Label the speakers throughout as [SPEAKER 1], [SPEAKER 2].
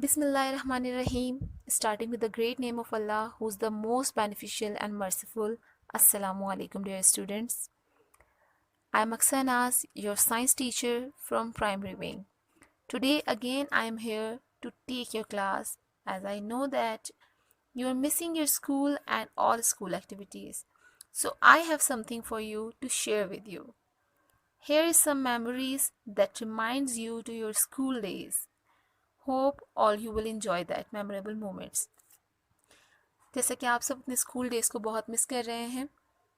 [SPEAKER 1] Bismillahirrahmanirrahim. Starting with the great name of Allah, who is the most beneficial and merciful. Assalamu alaikum, dear students. I am Aksanas, your science teacher from primary wing. Today again I am here to take your class as I know that you are missing your school and all school activities. So I have something for you to share with you. Here is some memories that reminds you to your school days. Hope all you will enjoy that memorable moments. जैसा कि आप सब अपने school days को बहुत miss कर रहे हैं,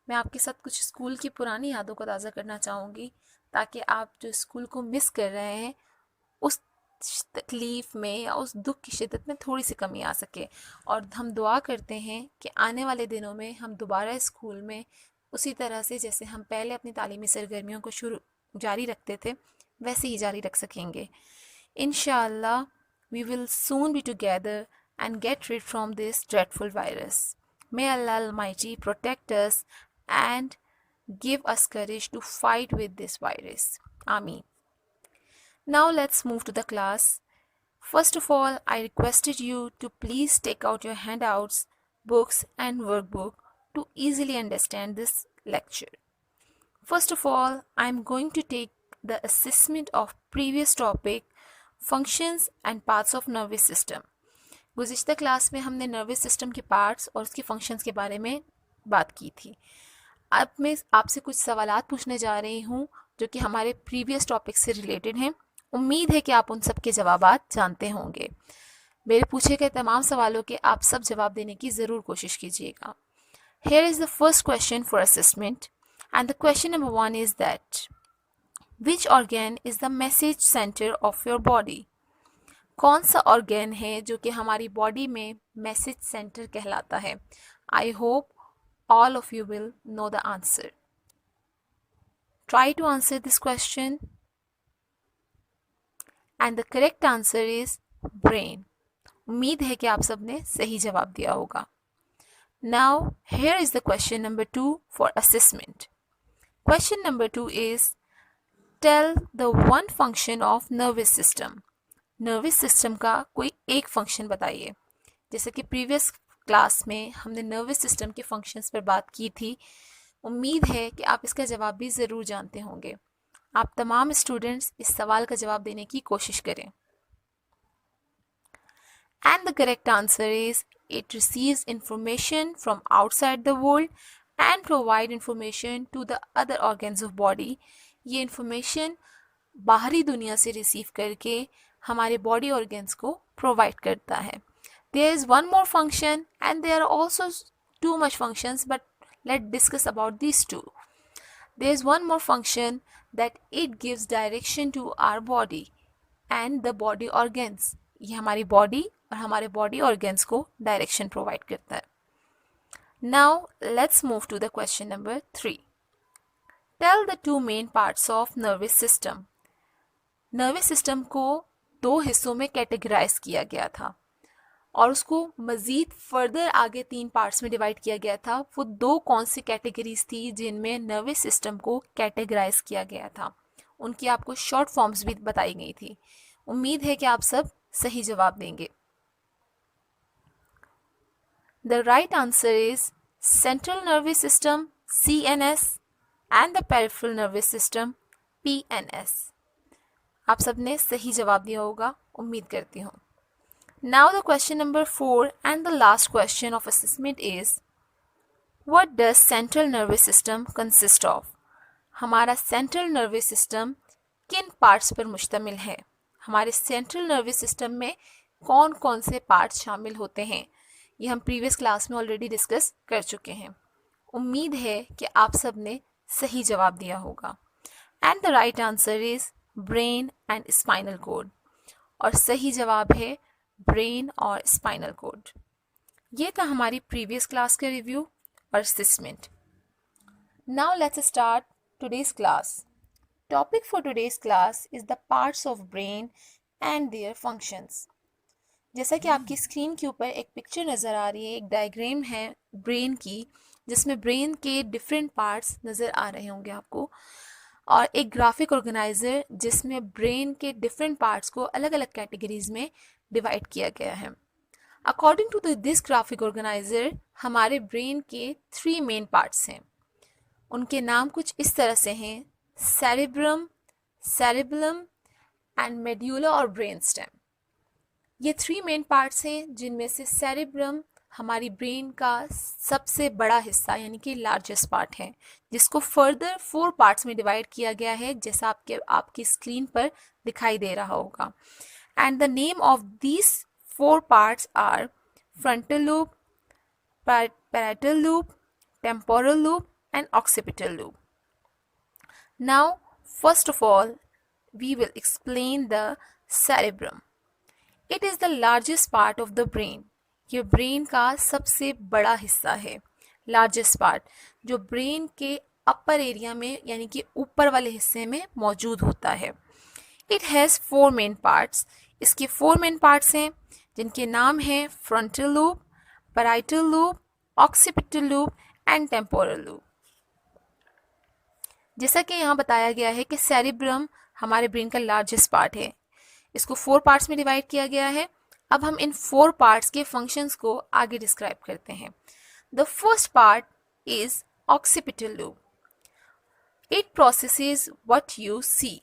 [SPEAKER 1] मैं आपके साथ कुछ स्कूल की पुरानी यादों को ताज़ा करना चाहूँगी ताकि आप जो स्कूल को मिस कर रहे हैं उस तकलीफ़ में या उस दुख की शिद्दत में थोड़ी सी कमी आ सके। और हम दुआ करते हैं कि आने वाले दिनों में हम दोबारा स्कूल में उसी तरह से जैसे हम पहले अपनी तालीमी सरगर्मियों को जारी रखते थे वैसे ही जारी रख सकेंगे। इंशाअल्लाह we will soon be together and get rid from this dreadful virus. May Allah Almighty protect us and give us courage to fight with this virus. Ameen. Now let's move to the class. First of all, I requested you to please take out your handouts, books and workbook to easily understand this lecture. First of all, I am going to take the assessment of previous topic functions and parts of nervous system. गुज़िश्ता class में हमने nervous system के parts और उसके functions के बारे में बात की थी। अब मैं आपसे कुछ सवालात पूछने जा रही हूँ जो कि हमारे प्रीवियस टॉपिक से रिलेटेड हैं। उम्मीद है कि आप उन सब के जवाबात जानते होंगे। मेरे पूछे गए तमाम सवालों के आप सब जवाब देने की ज़रूर कोशिश कीजिएगा। Here is the first question for assessment and the question number 1 is that Which organ is the message center of your body? कौन सा ऑर्गन है जो कि हमारी बॉडी में मैसेज सेंटर कहलाता है? I hope all of you will know the answer. Try to answer this question. And the correct answer is brain. उम्मीद है कि आप सबने सही जवाब दिया होगा. Now, here is the question number 2 for assessment. Question number 2 is Tell the one function of nervous system. Nervous system का कोई एक फंक्शन बताइए। जैसे कि प्रीवियस क्लास में हमने नर्वस सिस्टम के फंक्शंस पर बात की थी। उम्मीद है कि आप इसका जवाब भी ज़रूर जानते होंगे। आप तमाम स्टूडेंट्स इस सवाल का जवाब देने की कोशिश करें। And the correct answer is it receives information from outside the world and provide information to the other organs of body. ये इंफॉर्मेशन बाहरी दुनिया से रिसीव करके हमारे बॉडी ऑर्गन्स को प्रोवाइड करता है। There is one more function and there are also too much functions but let discuss about this too. There is one more function that it gives direction to our body and the body organs. ये हमारी body और हमारे body organs को direction provide करता है। Now let's move to the question number 3. Tell the two main parts of nervous system. Nervous system को दो हिस्सों में कैटेगराइज किया गया था और उसको मज़ीद फर्दर आगे 3 पार्ट्स में डिवाइड किया गया था। वो दो कौन सी कैटेगरीज थी जिनमें नर्वस सिस्टम को कैटेगराइज किया गया था? उनकी आपको शॉर्ट फॉर्म्स भी बताई गई थी। उम्मीद है कि आप सब सही जवाब देंगे। The right answer is central nervous system CNS and the peripheral nervous system PNS. आप सबने सही जवाब दिया होगा, उम्मीद करती हूँ। Now the question number 4 and the last question of assessment is What does central nervous system consist of? हमारा central nervous system किन parts पर मुश्तमिल है? हमारे central nervous system में कौन कौन से parts शामिल होते हैं? ये हम previous class में already discuss कर चुके हैं। उम्मीद है कि आप सबने सही जवाब दिया होगा। And the right answer is brain and spinal cord. और सही जवाब है ब्रेन और स्पाइनल कोड। ये था हमारी प्रीवियस क्लास का रिव्यू और assessment. Now let's start today's class. Topic for today's class is the parts of brain and their functions. जैसा कि आपकी स्क्रीन के ऊपर एक पिक्चर नज़र आ रही है, एक डायग्राम है ब्रेन की जिसमें ब्रेन के डिफरेंट पार्ट्स नज़र आ रहे होंगे आपको। और एक ग्राफिक ऑर्गेनाइजर जिसमें ब्रेन के डिफरेंट पार्ट्स को अलग अलग कैटेगरीज में डिवाइड किया गया है। According to this graphic organiser हमारे ब्रेन के 3 मेन पार्ट्स हैं। उनके नाम कुछ इस तरह से हैं: सेरेब्रम, सेरेबेलम एंड मेड्यूला और ब्रेन स्टेम। ये 3 मेन पार्ट्स हैं जिनमें से सेरेब्रम हमारी ब्रेन का सबसे बड़ा हिस्सा यानी कि लार्जेस्ट पार्ट है, जिसको फर्दर 4 पार्ट्स में डिवाइड किया गया है, जैसा आपकी स्क्रीन पर दिखाई दे रहा होगा। And the name of these 4 parts are frontal lobe, parietal lobe, temporal lobe and occipital lobe. Now, first of all, we will explain the cerebrum. It is the largest part of the brain. ये brain का सबसे बड़ा हिस्सा है, largest part, जो brain के upper area में यानी कि ऊपर वाले हिस्से में मौजूद होता है। It has 4 main parts. इसके 4 मेन पार्ट्स हैं जिनके नाम हैं frontal lobe, parietal lobe, occipital lobe and temporal lobe। जैसा कि यहाँ बताया गया है कि सेरिब्रम हमारे ब्रेन का लार्जेस्ट पार्ट है। इसको 4 पार्ट्स में डिवाइड किया गया है। अब हम इन 4 पार्ट्स के फंक्शंस को आगे डिस्क्राइब करते हैं। The first part is occipital lobe. It processes what you see.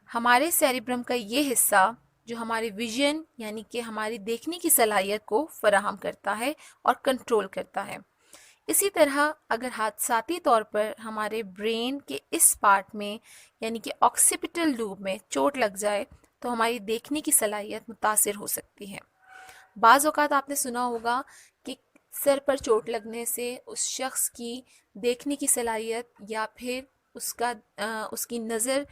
[SPEAKER 1] हमारे सेरिब्रम का ये हिस्सा जो हमारे विजन यानी कि हमारी देखने की सलाहियत को फराहम करता है और कंट्रोल करता है। इसी तरह अगर हादसाती तौर पर हमारे ब्रेन के इस पार्ट में यानी कि ऑक्सीपिटल लूब में चोट लग जाए तो हमारी देखने की सलाहियत मुतासिर हो सकती है। बाज़ औक़ात आपने सुना होगा कि सर पर चोट लगने से उस शख्स की देखने की सलाहियत या फिर उसकी नज़र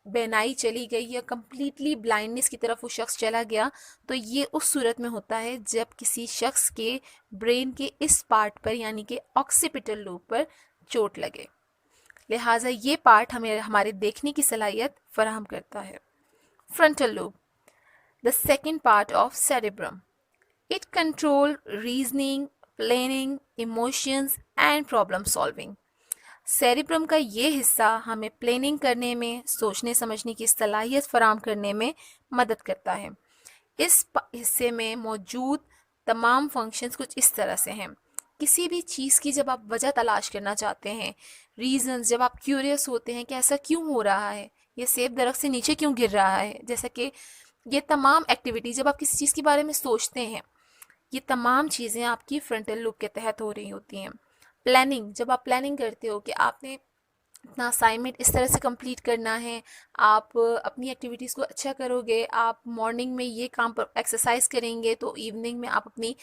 [SPEAKER 1] बेनाई चली गई या कम्प्लीटली ब्लाइंडनेस की तरफ वो शख्स चला गया। तो ये उस सूरत में होता है जब किसी शख्स के ब्रेन के इस पार्ट पर यानी कि ऑक्सीपिटल लूब पर चोट लगे। लिहाजा ये पार्ट हमें हमारे देखने की सलाहियत फराहम करता है। Frontal lube, the second part of cerebrum. It control reasoning, planning, emotions and problem solving. Cerebrum का ये हिस्सा हमें प्लानिंग करने में, सोचने समझने की सलाहियत फराहम करने में मदद करता है। इस हिस्से में मौजूद तमाम फंक्शंस कुछ इस तरह से हैं। किसी भी चीज़ की जब आप वजह तलाश करना चाहते हैं, रीजंस, जब आप क्यूरियस होते हैं कि ऐसा क्यों हो रहा है, ये सेब दरख्त से नीचे क्यों गिर रहा है, जैसा कि ये तमाम एक्टिविटी जब आप किसी चीज़ के बारे में सोचते हैं, ये तमाम चीज़ें आपकी फ्रंटल लूब के तहत हो रही होती हैं। प्लानिंग, जब आप प्लानिंग करते हो कि आपने अपना असाइनमेंट इस तरह से कंप्लीट करना है, आप अपनी एक्टिविटीज़ को अच्छा करोगे, आप मॉर्निंग में ये काम पर एक्सरसाइज करेंगे तो इवनिंग में आप अपनी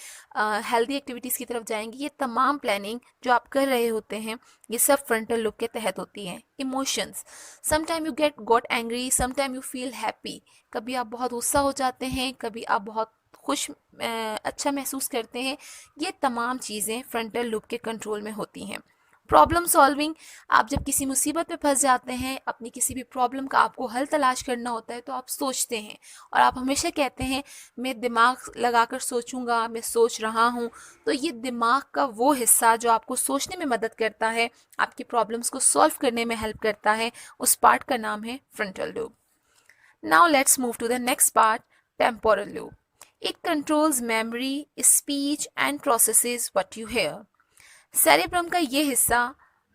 [SPEAKER 1] हेल्दी एक्टिविटीज़ की तरफ जाएंगे। ये तमाम प्लानिंग जो आप कर रहे होते हैं ये सब फ्रंटल लूब के तहत होती हैं। Emotions, sometime you got angry, sometime you feel happy. कभी आप बहुत गुस्सा हो जाते हैं, कभी आप बहुत खुश अच्छा महसूस करते हैं। ये तमाम चीज़ें फ्रंटल लूब के कंट्रोल में होती हैं। प्रॉब्लम सॉल्विंग, आप जब किसी मुसीबत में फंस जाते हैं, अपनी किसी भी प्रॉब्लम का आपको हल तलाश करना होता है तो आप सोचते हैं और आप हमेशा कहते हैं मैं दिमाग लगाकर सोचूंगा, मैं सोच रहा हूँ। तो ये दिमाग का वो हिस्सा जो आपको सोचने में मदद करता है, आपकी प्रॉब्लम्स को सॉल्व करने में हेल्प करता है, उस पार्ट का नाम है frontal lobe. Now let's move to the next part, temporal lobe. It controls memory, speech and processes what you hear. Cerebrum का ये हिस्सा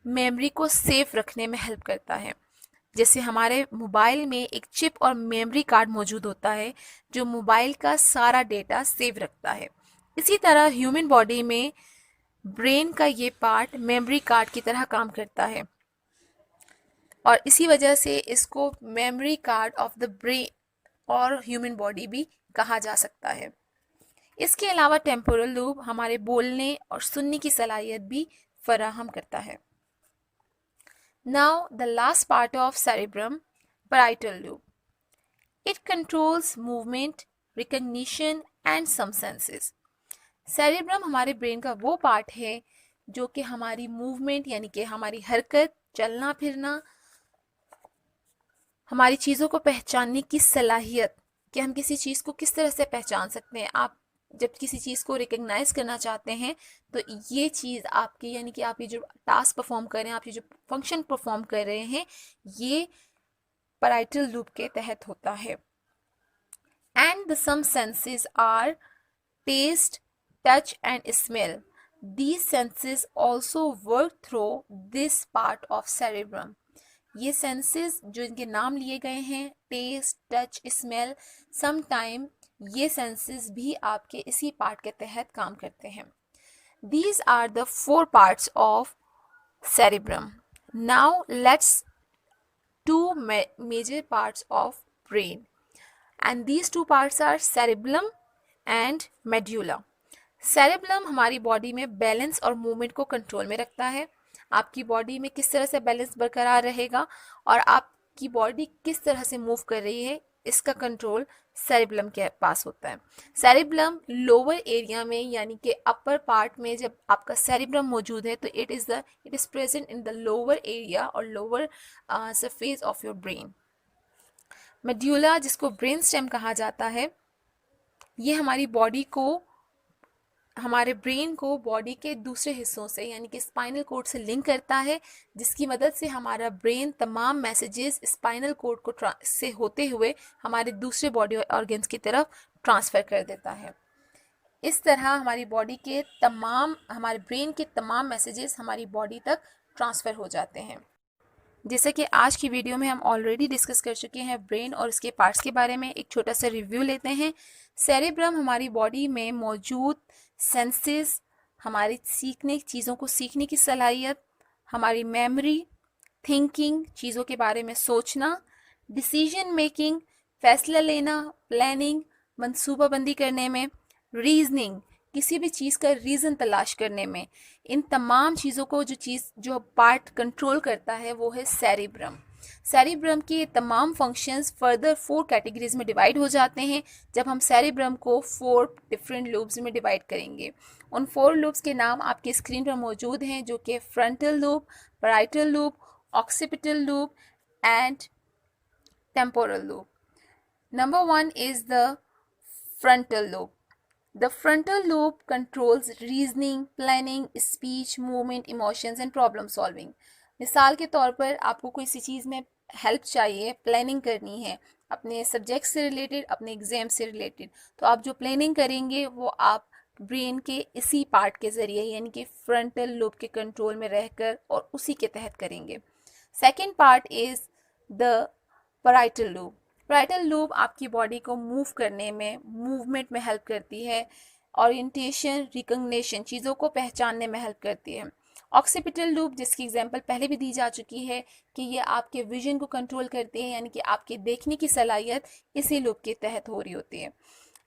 [SPEAKER 1] मेमोरी को सेफ रखने में हेल्प करता है। जैसे हमारे मोबाइल में एक चिप और मेमोरी कार्ड मौजूद होता है जो मोबाइल का सारा डेटा सेव रखता है, इसी तरह ह्यूमन बॉडी में ब्रेन का ये पार्ट मेमोरी कार्ड की तरह काम करता है और इसी वजह से इसको memory card of the brain और ह्यूमन बॉडी भी कहा जा सकता है। इसके अलावा टेम्पोरल लूब हमारे बोलने और सुनने की सलाहियत भी फराहम करता है। Now the last part of cerebrum, parietal lobe. It controls movement, recognition and some senses. Cerebrum हमारे ब्रेन का वो पार्ट है जो कि हमारी मूवमेंट यानी कि हमारी हरकत, चलना फिरना, हमारी चीज़ों को पहचानने की सलाहियत कि हम किसी चीज़ को किस तरह से पहचान सकते हैं। आप जब किसी चीज़ को रिकग्नाइज करना चाहते हैं तो ये चीज़ आपकी, यानी कि आप ये जो टास्क परफॉर्म कर रहे हैं, आप ये जो फंक्शन परफॉर्म कर रहे हैं, ये पैराइटल लूप के तहत होता है। And the some senses are taste, touch and smell. These senses also work through this part of cerebrum. ये सेंसेस जो इनके नाम लिए गए हैं, टेस्ट, टच, स्मेल, समटाइम ये सेंसेस भी आपके इसी पार्ट के तहत काम करते हैं। These are the 4 parts of cerebrum. Now let's two major parts of brain, and these 2 parts are cerebellum and medulla. Cerebellum हमारी बॉडी में बैलेंस और मूवमेंट को कंट्रोल में रखता है। आपकी बॉडी में किस तरह से बैलेंस बरकरार रहेगा और आपकी बॉडी किस तरह से मूव कर रही है, इसका कंट्रोल सेरेब्लम के पास होता है। सेरेब्लम लोअर एरिया में, यानी कि अपर पार्ट में जब आपका सेरेब्रम मौजूद है तो it is present in the lower area और lower surface of your brain. Medulla, जिसको ब्रेन स्टेम कहा जाता है, ये हमारी बॉडी को, हमारे ब्रेन को बॉडी के दूसरे हिस्सों से, यानी कि स्पाइनल कोड से लिंक करता है, जिसकी मदद से हमारा ब्रेन तमाम मैसेजेस स्पाइनल कोड को से होते हुए हमारे दूसरे बॉडी ऑर्गन्स की तरफ ट्रांसफ़र कर देता है। इस तरह हमारी बॉडी के तमाम, हमारे ब्रेन के तमाम मैसेजेस हमारी बॉडी तक ट्रांसफ़र हो जाते हैं। जैसे कि आज की वीडियो में हम ऑलरेडी डिस्कस कर चुके हैं ब्रेन और इसके पार्ट्स के बारे में, एक छोटा सा रिव्यू लेते हैं। सेरेब्रम हमारी बॉडी में मौजूद सेंसेस, हमारी चीज़ों को सीखने की सलाहियत, हमारी मेमोरी, थिंकिंग, चीज़ों के बारे में सोचना, डिसीजन मेकिंग, फैसला लेना, प्लानिंग, मंसूबाबंदी करने में, रीजनिंग, किसी भी चीज़ का रीज़न तलाश करने में, इन तमाम चीज़ों को जो पार्ट कंट्रोल करता है वो है सेरेब्रम। सेरेब्रम के तमाम फंक्शंस फर्दर 4 कैटेगरीज में डिवाइड हो जाते हैं जब हम सेरेब्रम को 4 डिफरेंट लूब्स में डिवाइड करेंगे। उन 4 लूब्स के नाम आपकी स्क्रीन पर मौजूद हैं, जो कि frontal lube, parietal lube, occipital lube and temporal lube. Number 1 is the frontal lobe. The frontal lobe controls reasoning, planning, speech, movement, emotions and problem solving. मिसाल के तौर पर आपको किसी चीज़ में हेल्प चाहिए, प्लानिंग करनी है अपने सब्जेक्ट से रिलेटेड, अपने एग्जाम से रिलेटेड, तो आप जो प्लानिंग करेंगे वो आप ब्रेन के इसी पार्ट के ज़रिए, यानी कि फ्रंटल लोब के कंट्रोल में रहकर और उसी के तहत करेंगे। Second part is the parietal lobe. Parietal lube आपकी बॉडी को मूव करने में, मूवमेंट में हेल्प करती है, ओरिएंटेशन, रिकग्निशन, चीज़ों को पहचानने में हेल्प करती है। ऑक्सीपिटल लूब, जिसकी एग्जांपल पहले भी दी जा चुकी है कि ये आपके विजन को कंट्रोल करती है, यानी कि आपके देखने की सलाहियत इसी लूब के तहत हो रही होती है।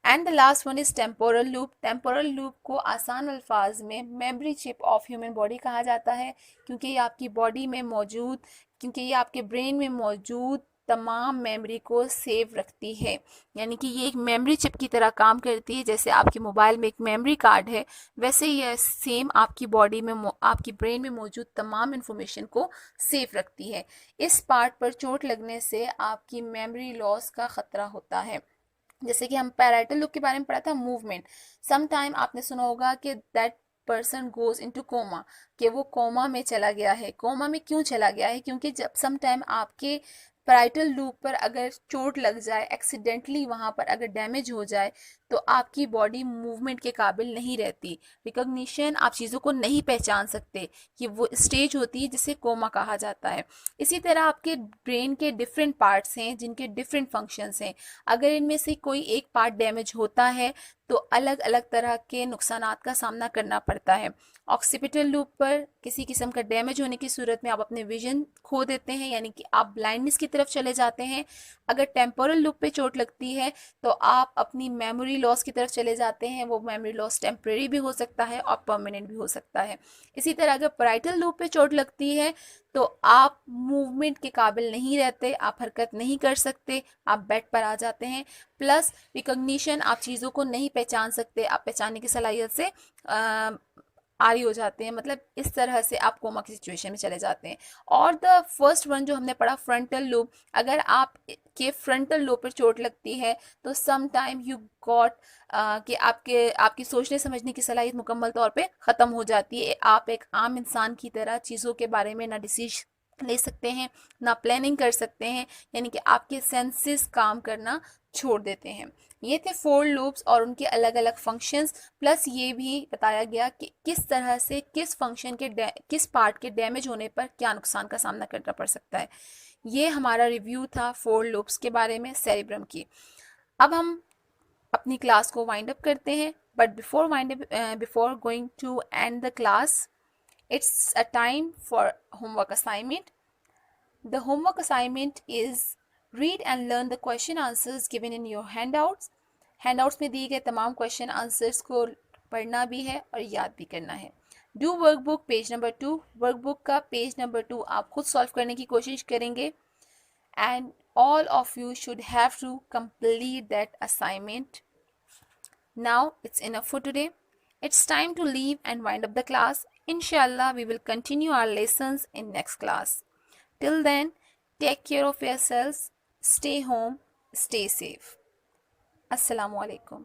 [SPEAKER 1] And the last one is temporal lube. Temporal lube को आसान अल्फाज में memory chip off human body कहा जाता है, क्योंकि ये आपकी बॉडी में मौजूद, क्योंकि ये आपके ब्रेन में मौजूद तमाम मेमोरी को सेव रखती है, यानी कि ये एक मेमोरी चिप की तरह काम करती है। जैसे आपके मोबाइल में एक मेमोरी कार्ड है, वैसे ये सेम आपकी बॉडी में, आपकी ब्रेन में मौजूद तमाम इन्फॉर्मेशन को सेव रखती है। इस पार्ट पर चोट लगने से आपकी मेमोरी लॉस का ख़तरा होता है। जैसे कि हम पैराइटल लूब के बारे में पढ़ा था, मूवमेंट, सम टाइम आपने सुना होगा कि that person goes into coma, कि वो कोमा में चला गया है। कोमा में क्यों चला गया है? क्योंकि जब सम टाइम आपके पैराइटल लूब पर अगर चोट लग जाए, एक्सीडेंटली वहाँ पर अगर डैमेज हो जाए, तो आपकी बॉडी मूवमेंट के काबिल नहीं रहती, रिकग्निशन, आप चीज़ों को नहीं पहचान सकते, कि वो स्टेज होती है जिसे कोमा कहा जाता है। इसी तरह आपके ब्रेन के डिफरेंट पार्ट्स हैं जिनके डिफरेंट फंक्शंस हैं। अगर इनमें से कोई एक पार्ट डैमेज होता है तो अलग अलग तरह के नुकसानात का सामना करना पड़ता है। ऑक्सीपिटल लूब पर किसी किस्म का डैमेज होने की सूरत में आप अपने विजन खो देते हैं, यानी कि आप ब्लाइंडनेस की तरफ चले जाते हैं। अगर टेम्पोरल लूब पे चोट लगती है तो आप अपनी मेमोरी लॉस की तरफ चले जाते हैं। वो मेमोरी लॉस टेम्परेरी भी हो सकता है और परमानेंट भी हो सकता है। इसी तरह अगर पैराइटल लूब पे चोट लगती है तो आप मूवमेंट के काबिल नहीं रहते, आप हरकत नहीं कर सकते, आप बेड पर आ जाते हैं। प्लस रिकग्निशन, आप चीज़ों को नहीं पहचान सकते, आप पहचानने की सलाहियत से आरी हो जाते हैं, मतलब इस तरह से आप कोमा की सिचुएशन में चले जाते हैं। और द फर्स्ट वन जो हमने पढ़ा फ्रंटल लोब, अगर आप के फ्रंटल लोब पर चोट लगती है तो सम टाइम यू गॉट कि आपकी सोचने समझने की सलाहियत मुकम्मल तौर पे ख़त्म हो जाती है। आप एक आम इंसान की तरह चीज़ों के बारे में ना डिसीजन ले सकते हैं, ना प्लानिंग कर सकते हैं, यानी कि आपके सेंसेस काम करना छोड़ देते हैं। ये थे 4 लूप्स और उनके अलग अलग फंक्शंस, प्लस ये भी बताया गया कि किस तरह से किस फंक्शन के किस पार्ट के डैमेज होने पर क्या नुकसान का सामना करना पड़ सकता है। ये हमारा रिव्यू था 4 लूप्स के बारे में सेरिब्रम की। अब हम अपनी क्लास को वाइंड अप करते हैं, but before going to end the class, it's a time for homework assignment. The homework assignment is read and learn the question answers given in your handouts. Handouts में दिए गए तमाम question answers को पढ़ना भी है और याद भी करना है। Do workbook page number 2, workbook का पेज नंबर 2 आप खुद सॉल्व करने की कोशिश करेंगे, and all of you should have to complete that assignment. Now it's enough for today. It's time to leave and wind up the class. Inshallah, we will continue our lessons in next class. Till then, take care of yourselves, stay home, stay safe. Assalamu alaikum.